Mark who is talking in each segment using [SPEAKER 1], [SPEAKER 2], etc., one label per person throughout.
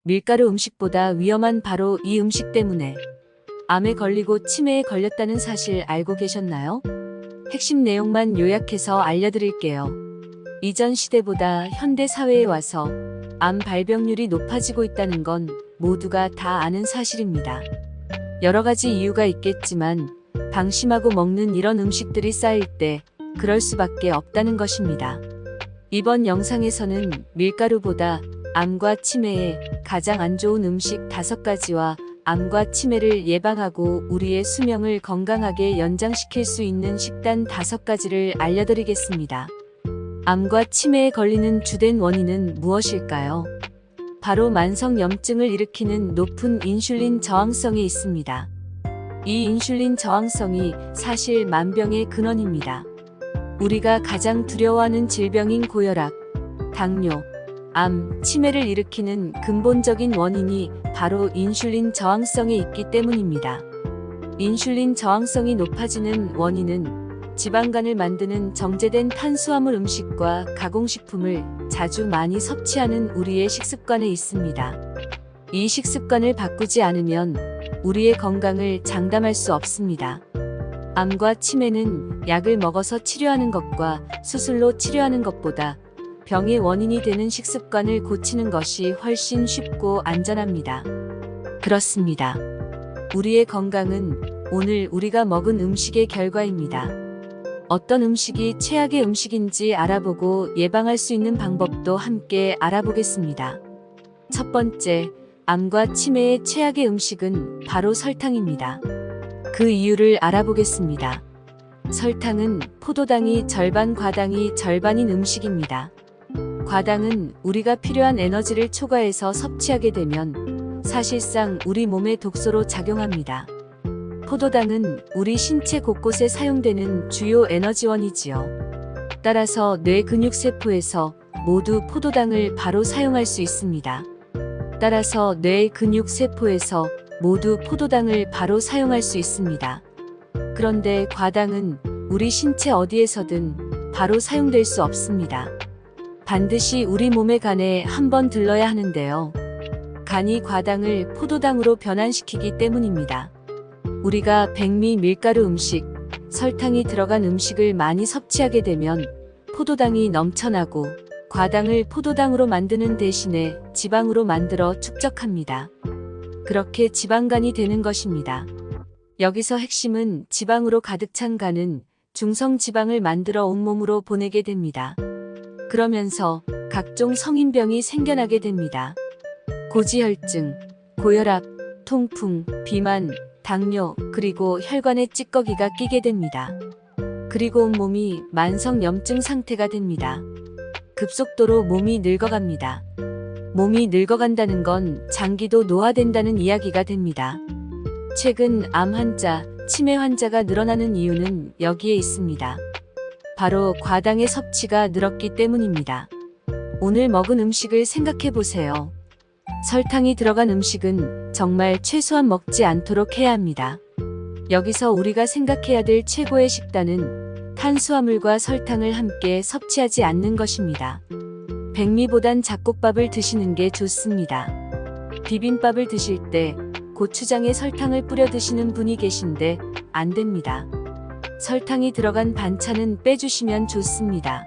[SPEAKER 1] 밀가루 음식보다 위험한 바로 이 음식 때문에 암에 걸리고 치매에 걸렸다는 사실 알고 계셨나요? 핵심 내용만 요약해서 알려드릴게요. 이전 시대보다 현대 사회에 와서 암 발병률이 높아지고 있다는 건 모두가 다 아는 사실입니다. 여러 가지 이유가 있겠지만 방심하고 먹는 이런 음식들이 쌓일 때 그럴 수밖에 없다는 것입니다. 이번 영상에서는 밀가루보다 암과 치매에 가장 안 좋은 음식 5가지와 암과 치매를 예방하고 우리의 수명을 건강하게 연장시킬 수 있는 식단 5가지를 알려드리겠습니다. 암과 치매에 걸리는 주된 원인은 무엇일까요? 바로 만성염증을 일으키는 높은 인슐린 저항성에 있습니다. 이 인슐린 저항성이 사실 만병의 근원입니다. 우리가 가장 두려워하는 질병인 고혈압, 당뇨, 암, 치매를 일으키는 근본적인 원인이 바로 인슐린 저항성에 있기 때문입니다. 인슐린 저항성이 높아지는 원인은 지방간을 만드는 정제된 탄수화물 음식과 가공식품을 자주 많이 섭취하는 우리의 식습관에 있습니다. 이 식습관을 바꾸지 않으면 우리의 건강을 장담할 수 없습니다. 암과 치매는 약을 먹어서 치료하는 것과 수술로 치료하는 것보다 병의 원인이 되는 식습관을 고치는 것이 훨씬 쉽고 안전합니다. 그렇습니다. 우리의 건강은 오늘 우리가 먹은 음식의 결과입니다. 어떤 음식이 최악의 음식인지 알아보고 예방할 수 있는 방법도 함께 알아보겠습니다. 첫 번째, 암과 치매의 최악의 음식은 바로 설탕입니다. 그 이유를 알아보겠습니다. 설탕은 포도당이 절반, 과당이 절반인 음식입니다. 과당은 우리가 필요한 에너지를 초과해서 섭취하게 되면 사실상 우리 몸에 독소로 작용합니다. 포도당은 우리 신체 곳곳에 사용되는 주요 에너지원이지요. 따라서 뇌 근육세포에서 모두 포도당을 바로 사용할 수 있습니다. 따라서 뇌 근육세포에서 모두 포도당을 바로 사용할 수 있습니다. 그런데 과당은 우리 신체 어디에서든 바로 사용될 수 없습니다. 반드시 우리 몸의 간에 한번 들러야 하는데요. 간이 과당을 포도당으로 변환시키기 때문입니다. 우리가 백미, 밀가루 음식, 설탕이 들어간 음식을 많이 섭취하게 되면 포도당이 넘쳐나고 과당을 포도당으로 만드는 대신에 지방으로 만들어 축적합니다. 그렇게 지방간이 되는 것입니다. 여기서 핵심은 지방으로 가득 찬 간은 중성지방을 만들어 온몸으로 보내게 됩니다. 그러면서 각종 성인병이 생겨나게 됩니다. 고지혈증, 고혈압, 통풍, 비만, 당뇨, 그리고 혈관에 찌꺼기가 끼게 됩니다. 그리고 온몸이 만성염증 상태가 됩니다. 급속도로 몸이 늙어갑니다. 몸이 늙어간다는 건 장기도 노화된다는 이야기가 됩니다. 최근 암 환자, 치매 환자가 늘어나는 이유는 여기에 있습니다. 바로 과당의 섭취가 늘었기 때문입니다. 오늘 먹은 음식을 생각해 보세요. 설탕이 들어간 음식은 정말 최소한 먹지 않도록 해야 합니다. 여기서 우리가 생각해야 될 최고의 식단은 탄수화물과 설탕을 함께 섭취하지 않는 것입니다. 백미보단 잡곡밥을 드시는 게 좋습니다. 비빔밥을 드실 때 고추장에 설탕을 뿌려 드시는 분이 계신데 안 됩니다. 설탕이 들어간 반찬은 빼주시면 좋습니다.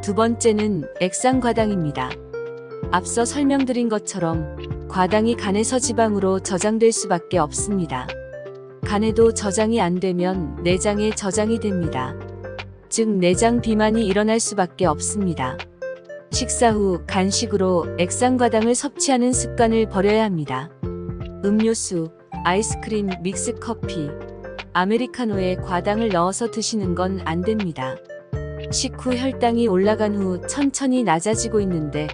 [SPEAKER 1] 두 번째는 액상과당입니다. 앞서 설명드린 것처럼 과당이 간에서 지방으로 저장될 수밖에 없습니다. 간에도 저장이 안 되면 내장에 저장이 됩니다. 즉 내장 비만이 일어날 수밖에 없습니다. 식사 후 간식으로 액상과당을 섭취하는 습관을 버려야 합니다. 음료수, 아이스크림, 믹스커피, 아메리카노에 과당을 넣어서 드시는 건 안 됩니다. 식후 혈당이 올라간 후 천천히 낮아지고 있는데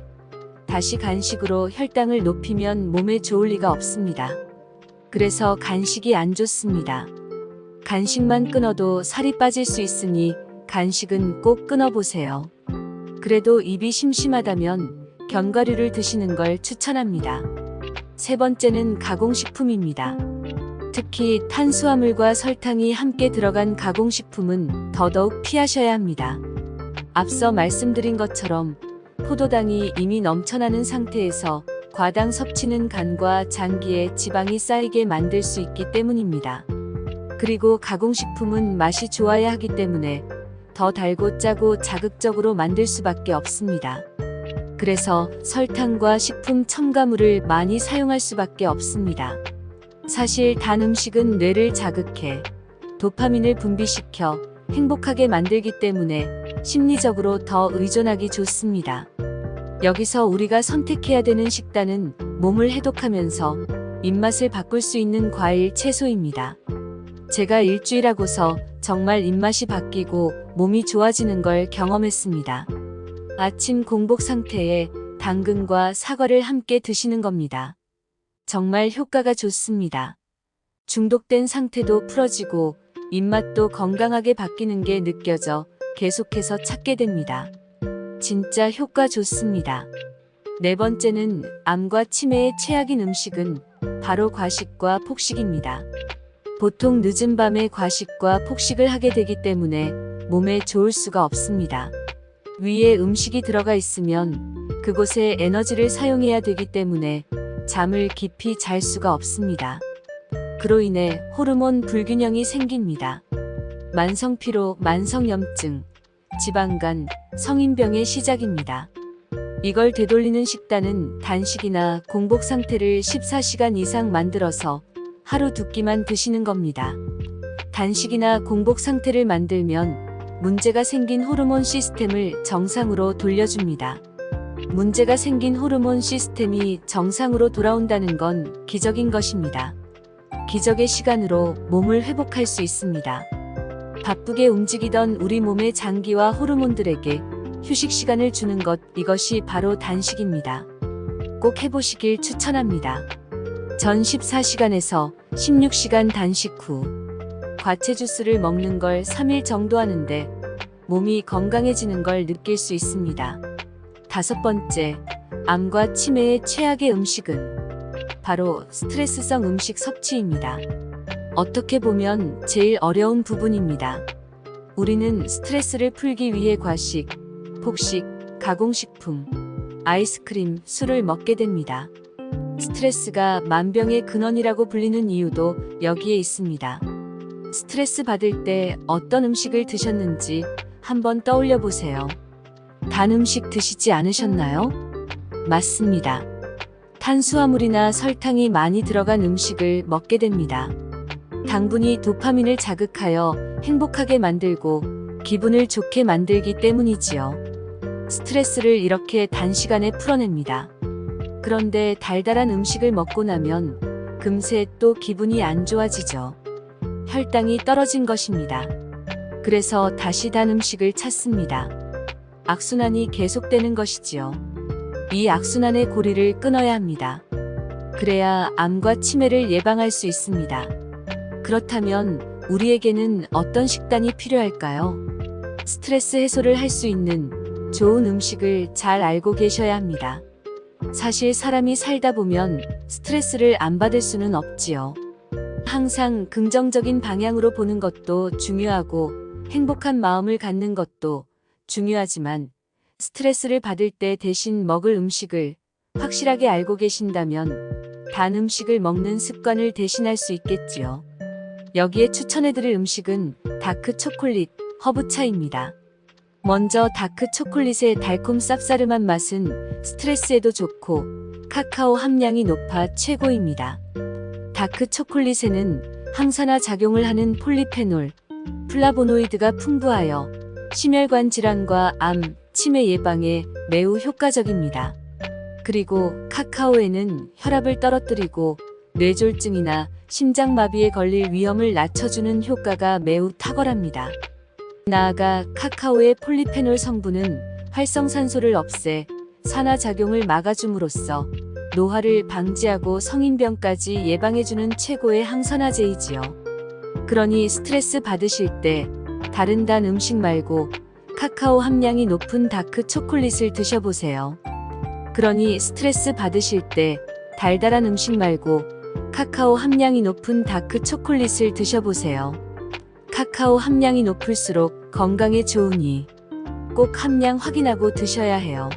[SPEAKER 1] 다시 간식으로 혈당을 높이면 몸에 좋을 리가 없습니다. 그래서 간식이 안 좋습니다. 간식만 끊어도 살이 빠질 수 있으니 간식은 꼭 끊어보세요. 그래도 입이 심심하다면 견과류를 드시는 걸 추천합니다. 세 번째는 가공식품입니다. 특히 탄수화물과 설탕이 함께 들어간 가공식품은 더더욱 피하셔야 합니다. 앞서 말씀드린 것처럼 포도당이 이미 넘쳐나는 상태에서 과당 섭취는 간과 장기에 지방이 쌓이게 만들 수 있기 때문입니다. 그리고 가공식품은 맛이 좋아야 하기 때문에 더 달고 짜고 자극적으로 만들 수밖에 없습니다. 그래서 설탕과 식품 첨가물을 많이 사용할 수밖에 없습니다. 사실 단 음식은 뇌를 자극해 도파민을 분비시켜 행복하게 만들기 때문에 심리적으로 더 의존하기 좋습니다. 여기서 우리가 선택해야 되는 식단은 몸을 해독하면서 입맛을 바꿀 수 있는 과일, 채소입니다. 제가 일주일 하고서 정말 입맛이 바뀌고 몸이 좋아지는 걸 경험했습니다. 아침 공복 상태에 당근과 사과를 함께 드시는 겁니다. 정말 효과가 좋습니다. 중독된 상태도 풀어지고 입맛도 건강하게 바뀌는 게 느껴져 계속해서 찾게 됩니다. 진짜 효과 좋습니다. 네 번째는 암과 치매에 최악인 음식은 바로 과식과 폭식입니다. 보통 늦은 밤에 과식과 폭식을 하게 되기 때문에 몸에 좋을 수가 없습니다. 위에 음식이 들어가 있으면 그곳에 에너지를 사용해야 되기 때문에 잠을 깊이 잘 수가 없습니다. 그로 인해 호르몬 불균형이 생깁니다. 만성피로, 만성염증, 지방간, 성인병의 시작입니다. 이걸 되돌리는 식단은 단식이나 공복 상태를 14시간 이상 만들어서 하루 2끼만 드시는 겁니다. 단식이나 공복 상태를 만들면 문제가 생긴 호르몬 시스템을 정상으로 돌려줍니다. 문제가 생긴 호르몬 시스템이 정상으로 돌아온다는 건 기적인 것입니다. 기적의 시간으로 몸을 회복할 수 있습니다. 바쁘게 움직이던 우리 몸의 장기와 호르몬들에게 휴식 시간을 주는 것, 이것이 바로 단식입니다. 꼭 해보시길 추천합니다. 전 14시간에서 16시간 단식 후 과채 주스를 먹는 걸 3일 정도 하는데 몸이 건강해지는 걸 느낄 수 있습니다. 5번째, 암과 치매의 최악의 음식은 바로 스트레스성 음식 섭취입니다. 어떻게 보면 제일 어려운 부분입니다. 우리는 스트레스를 풀기 위해 과식, 폭식, 가공식품, 아이스크림, 술을 먹게 됩니다. 스트레스가 만병의 근원이라고 불리는 이유도 여기에 있습니다. 스트레스 받을 때 어떤 음식을 드셨는지 한번 떠올려 보세요. 단 음식 드시지 않으셨나요? 맞습니다. 탄수화물이나 설탕이 많이 들어간 음식을 먹게 됩니다. 당분이 도파민을 자극하여 행복하게 만들고 기분을 좋게 만들기 때문이지요. 스트레스를 이렇게 단시간에 풀어냅니다. 그런데 달달한 음식을 먹고 나면 금세 또 기분이 안 좋아지죠. 혈당이 떨어진 것입니다. 그래서 다시 단 음식을 찾습니다. 악순환이 계속되는 것이지요. 이 악순환의 고리를 끊어야 합니다. 그래야 암과 치매를 예방할 수 있습니다. 그렇다면 우리에게는 어떤 식단이 필요할까요? 스트레스 해소를 할 수 있는 좋은 음식을 잘 알고 계셔야 합니다. 사실 사람이 살다 보면 스트레스를 안 받을 수는 없지요. 항상 긍정적인 방향으로 보는 것도 중요하고 행복한 마음을 갖는 것도 중요하지만 스트레스를 받을 때 대신 먹을 음식을 확실하게 알고 계신다면 단 음식을 먹는 습관을 대신할 수 있겠지요. 여기에 추천해드릴 음식은 다크 초콜릿, 허브차입니다. 먼저 다크 초콜릿의 달콤 쌉싸름한 맛은 스트레스에도 좋고 카카오 함량이 높아 최고입니다. 다크 초콜릿에는 항산화 작용을 하는 폴리페놀, 플라보노이드가 풍부하여 심혈관 질환과 암, 치매 예방에 매우 효과적입니다. 그리고 카카오에는 혈압을 떨어뜨리고 뇌졸중이나 심장마비에 걸릴 위험을 낮춰주는 효과가 매우 탁월합니다. 나아가 카카오의 폴리페놀 성분은 활성산소를 없애 산화작용을 막아줌으로써 노화를 방지하고 성인병까지 예방해주는 최고의 항산화제이지요. 그러니 스트레스 받으실 때 다른 단 음식 말고 카카오 함량이 높은 다크 초콜릿을 드셔보세요. 그러니 스트레스 받으실 때 달달한 음식 말고 카카오 함량이 높은 다크 초콜릿을 드셔보세요. 카카오 함량이 높을수록 건강에 좋으니 꼭 함량 확인하고 드셔야 해요.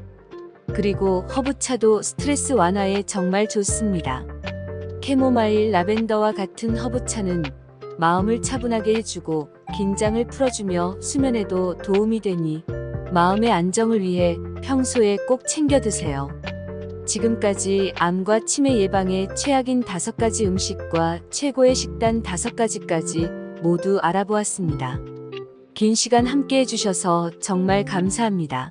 [SPEAKER 1] 그리고 허브차도 스트레스 완화에 정말 좋습니다. 캐모마일, 라벤더와 같은 허브차는 마음을 차분하게 해주고 긴장을 풀어주며 수면에도 도움이 되니 마음의 안정을 위해 평소에 꼭 챙겨 드세요. 지금까지 암과 치매 예방에 최악인 5가지 음식과 최고의 식단 5가지까지 모두 알아보았습니다. 긴 시간 함께 해주셔서 정말 감사합니다.